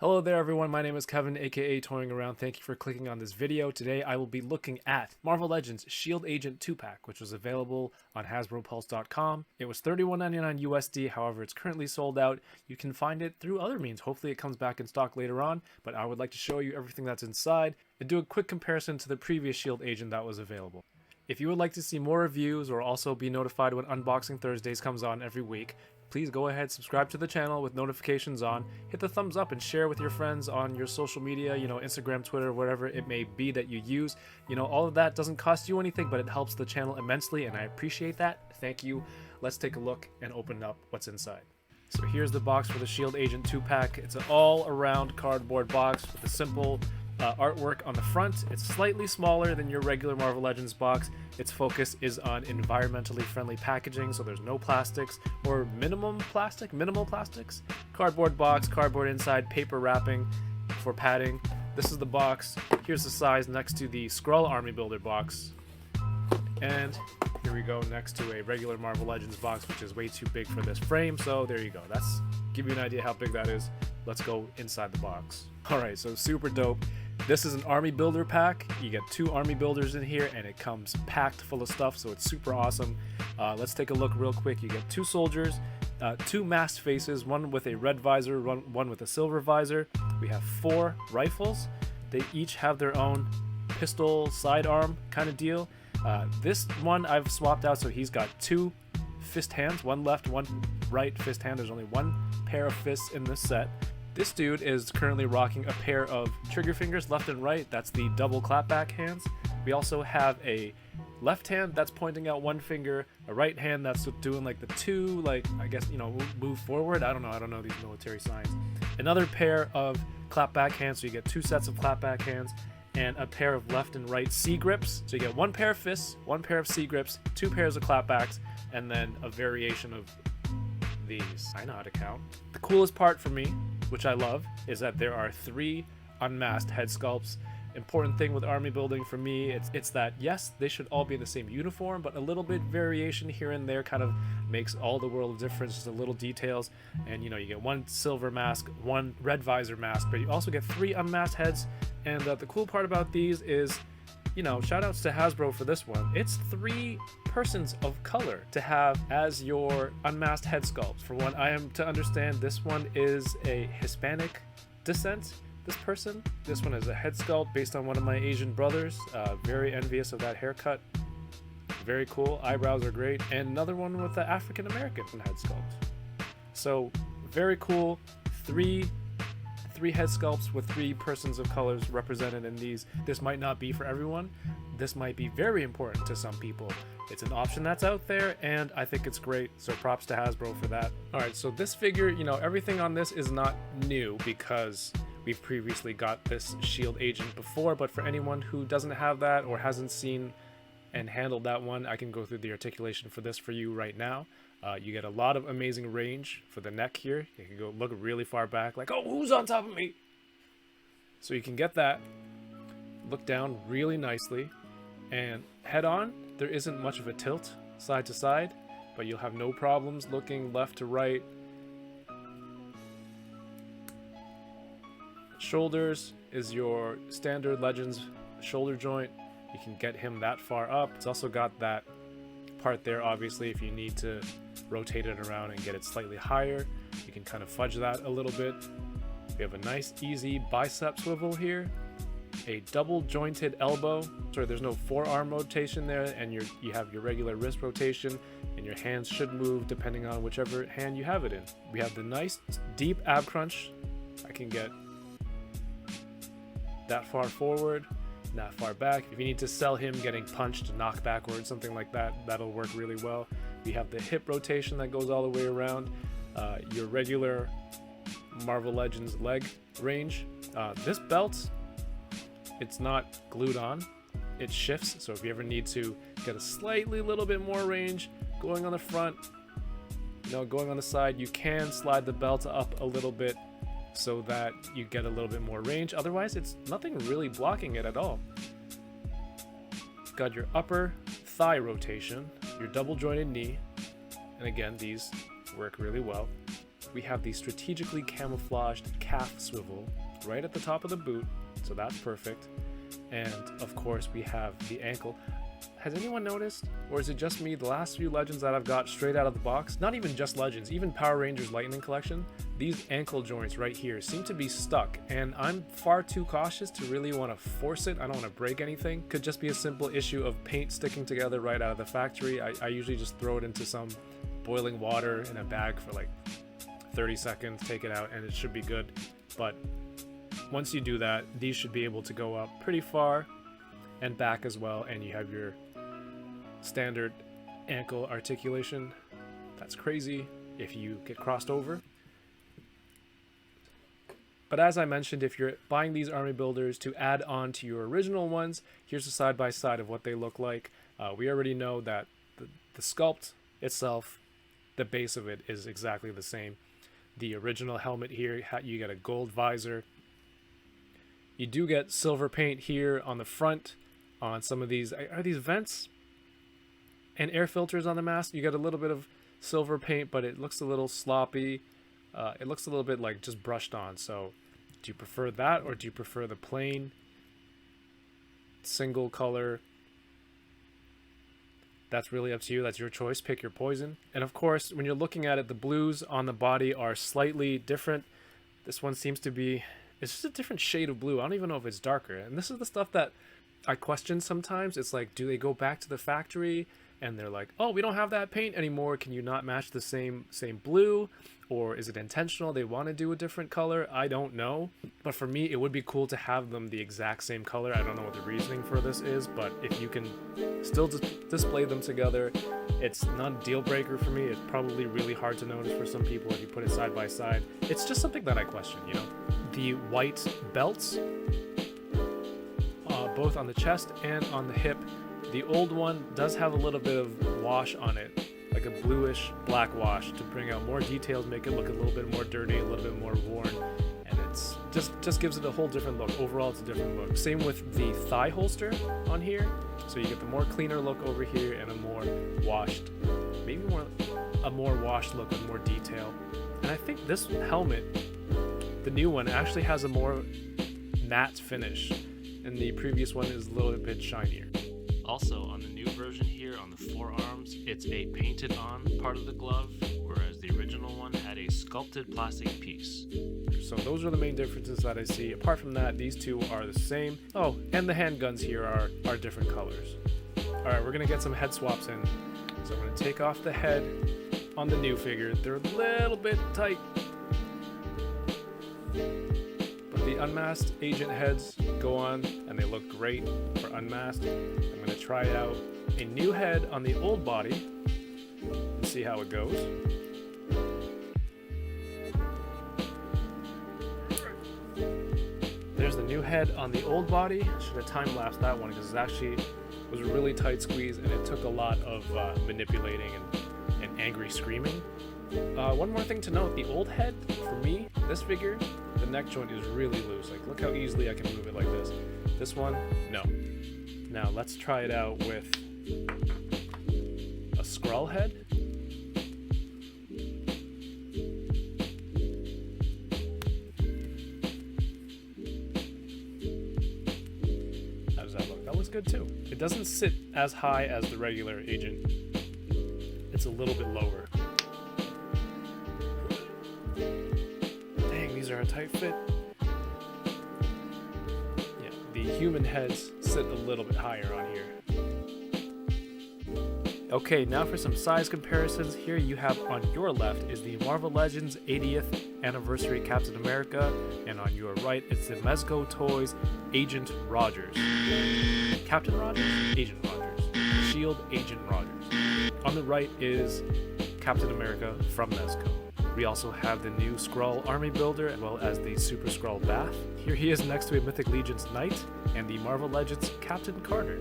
Hello there everyone, my name is Kevin aka Toying Around. Thank you for clicking on this video. Today I will be looking at Marvel Legends Shield Agent 2-pack, which was available on HasbroPulse.com. It was $31.99 USD, however it's currently sold out. You can find it through other means. Hopefully it comes back in stock later on, but I would like to show you everything that's inside and do a quick comparison to the previous Shield Agent that was available. If you would like to see more reviews or also be notified when Unboxing Thursdays comes on every week, please go ahead, subscribe to the channel with notifications on, hit the thumbs up and share with your friends on your social media, Instagram, Twitter, whatever it may be that you use. All of that doesn't cost you anything, but it helps the channel immensely and I appreciate that. Thank you. Let's take a look and open up what's inside. So here's the box for the Shield Agent 2-pack. It's an all-around cardboard box with a simple artwork on the front. It's slightly smaller than your regular Marvel Legends box. Its focus is on environmentally friendly packaging, so there's no plastics or minimal plastics. Cardboard box, cardboard inside, paper wrapping for padding. This is the box. Here's the size next to the Skrull Army Builder box. And here we go next to a regular Marvel Legends box, which is way too big for this frame. So there you go. That's give you an idea how big that is. Let's go inside the box. Alright, so super dope. This is an army builder pack. You get 2 army builders in here and it comes packed full of stuff, so it's super awesome. Let's take a look real quick. You get 2 soldiers, 2 masked faces, one with a red visor, one with a silver visor. We have 4 rifles. They each have their own pistol sidearm kind of deal. This one I've swapped out, so he's got 2 fist hands, one left, one right fist hand. There's only 1 pair of fists in this set. This dude is currently rocking a pair of trigger fingers left and right. That's the double clapback hands. We also have a left hand that's pointing out 1 finger, a right hand that's doing like the 2, like I guess move forward. I don't know these military signs. Another pair of clapback hands, so you get 2 sets of clapback hands, and a pair of left and right C grips. So you get 1 pair of fists, 1 pair of C grips, 2 pairs of clapbacks, and then a variation of these. I know how to count. The coolest part for me, which I love, is that there are 3 unmasked head sculpts. Important thing with army building for me, it's that yes, they should all be in the same uniform, but a little bit variation here and there kind of makes all the world of difference, just the little details. And you get 1 silver mask, 1 red visor mask, but you also get 3 unmasked heads. And the cool part about these is, shout outs to Hasbro for this one. It's 3 persons of color to have as your unmasked head sculpts. For one, I am to understand this one is a Hispanic descent. This one is a head sculpt based on one of my Asian brothers. Very envious of that haircut. Very cool. Eyebrows are great. And another one with the African American head sculpt. So very cool. Three head sculpts with 3 persons of colors represented in these. This might not be for everyone. This might be very important to some people. It's an option that's out there and I think it's great, so props to Hasbro for that. Alright, so this figure, everything on this is not new because we've previously got this Shield Agent before, but for anyone who doesn't have that or hasn't seen and handled that one, I can go through the articulation for this for you right now. You get a lot of amazing range for the neck here. You can go look really far back, like, oh, who's on top of me? So you can get that. Look down really nicely. And head on, there isn't much of a tilt side to side, but you'll have no problems looking left to right. Shoulders is your standard Legends shoulder joint. You can get him that far up. It's also got that part there, obviously, if you need to rotate it around and get it slightly higher, you can kind of fudge that a little bit. We have a nice easy bicep swivel here, a double jointed elbow. Sorry, there's no forearm rotation there, and you have your regular wrist rotation, and your hands should move depending on whichever hand you have it in. We have the nice deep ab crunch. I can get that far forward, that far back. If you need to sell him getting punched, knocked backwards, something like that, that'll work really well. We have the hip rotation that goes all the way around. Your regular Marvel Legends leg range. This belt, it's not glued on, it shifts, so if you ever need to get a slightly little bit more range going on the front, going on the side, you can slide the belt up a little bit so that you get a little bit more range. Otherwise, it's nothing really blocking it at all. Got your upper thigh rotation, your double jointed knee, and again, these work really well. we have the strategically camouflaged calf swivel right at the top of the boot, so that's perfect. And of course we have the ankle. Has anyone noticed, or is it just me, the last few Legends that I've got straight out of the box, not even just Legends, even Power Rangers Lightning Collection, these ankle joints right here seem to be stuck, and I'm far too cautious to really want to force it. I don't want to break anything. Could just be a simple issue of paint sticking together right out of the factory. I usually just throw it into some boiling water in a bag for like 30 seconds, take it out, and it should be good. But once you do that, these should be able to go up pretty far and back as well, and you have your standard ankle articulation. That's crazy if you get crossed over. But as I mentioned, if you're buying these army builders to add on to your original ones, here's a side-by-side of what they look like. We already know that the sculpt itself, the base of it is exactly the same. The original helmet here, you get a gold visor. You do get silver paint here on the front. On some of these, are these vents and air filters on the mask? You get a little bit of silver paint, but it looks a little sloppy. It looks a little bit like just brushed on. So do you prefer that, or do you prefer the plain single color? That's really up to you. That's your choice. Pick your poison. And of course, when you're looking at it, the blues on the body are slightly different. This one seems to be, it's just a different shade of blue. I don't even know if it's darker. And this is the stuff that I question sometimes. It's like, do they go back to the factory and they're like, oh, we don't have that paint anymore, can you not match the same blue? Or is it intentional, they want to do a different color? I don't know. But for me, it would be cool to have them the exact same color. I don't know what the reasoning for this is, but if you can still display them together, it's not a deal breaker for me. It's probably really hard to notice for some people if you put it side by side. It's just something that I question, you know. The white belts, both on the chest and on the hip. The old one does have a little bit of wash on it, like a bluish black wash, to bring out more details, make it look a little bit more dirty, a little bit more worn, and it's just gives it a whole different look. Overall, it's a different look. Same with the thigh holster on here, so you get the more cleaner look over here and a more washed, maybe a more washed look with more detail. And I think this helmet, the new one, actually has a more matte finish, and the previous one is a little bit shinier. Also, on the new version here on the forearms, it's a painted on part of the glove, whereas the original one had a sculpted plastic piece. So those are the main differences that I see. Apart from that, these two are the same. Oh, and the handguns here are different colors. Alright, we're going to get some head swaps in. So I'm going to take off the head on the new figure. They're a little bit tight. But the unmasked agent heads go on, and they look great for unmasked. I'm going to try out a new head on the old body and see how it goes. There's the new head on the old body. Should have time-lapsed that one because it actually was a really tight squeeze, and it took a lot of manipulating and angry screaming. One more thing to note, the old head, for me, this figure, the neck joint is really loose. Like, look how easily I can move it like this. This one, no. Now, let's try it out with a Skrull head. How does that look? That looks good too. It doesn't sit as high as the regular agent. It's a little bit lower. These are a tight fit. Yeah, the human heads sit a little bit higher on here. Okay, now for some size comparisons. Here you have on your left is the Marvel Legends 80th Anniversary Captain America, and on your right it's the Mezco Toys Agent Rogers. Captain Rogers? Agent Rogers. Shield Agent Rogers. On the right is Captain America from Mezco. We also have the new Skrull Army Builder, as well as the Super Skrull Bath. Here he is next to a Mythic Legion's Knight, and the Marvel Legends Captain Carter.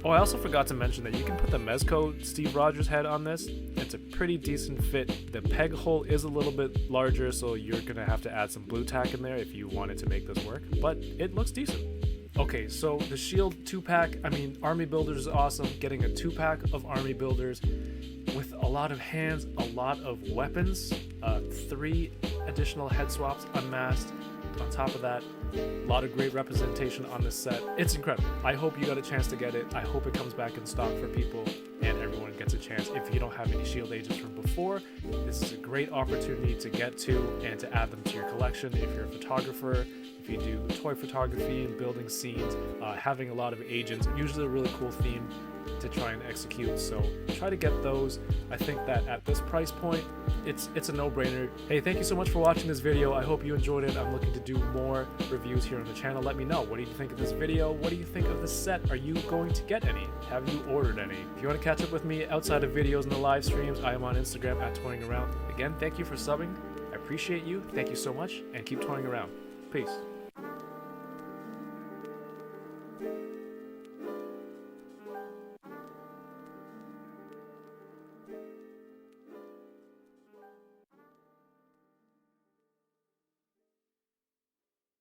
Oh, I also forgot to mention that you can put the Mezco Steve Rogers head on this. It's a pretty decent fit. The peg hole is a little bit larger, so you're going to have to add some blue tack in there if you wanted to make this work, but it looks decent. Okay, so the Shield 2-pack, I mean, Army Builders is awesome. Getting a 2-pack of Army Builders with a lot of hands, a lot of weapons, 3 additional head swaps unmasked. On top of that, a lot of great representation on this set. It's incredible. I hope you got a chance to get it. I hope it comes back in stock for people and everyone gets a chance. If you don't have any Shield agents from before, this is a great opportunity to get to and to add them to your collection. If you're a photographer, if you do toy photography and building scenes, having a lot of agents, usually a really cool theme to try and execute, so try to get those. I think that at this price point, it's a no-brainer. Hey, thank you so much for watching this video. I hope you enjoyed it. I'm looking to do more reviews here on the channel. Let me know, what do you think of this video? What do you think of the set? Are you going to get any? Have you ordered any? If you want to catch up with me outside of videos and the live streams, I am on Instagram at Toying Around. Again, thank you for subbing. I appreciate you. Thank you so much, and keep toying around. Peace.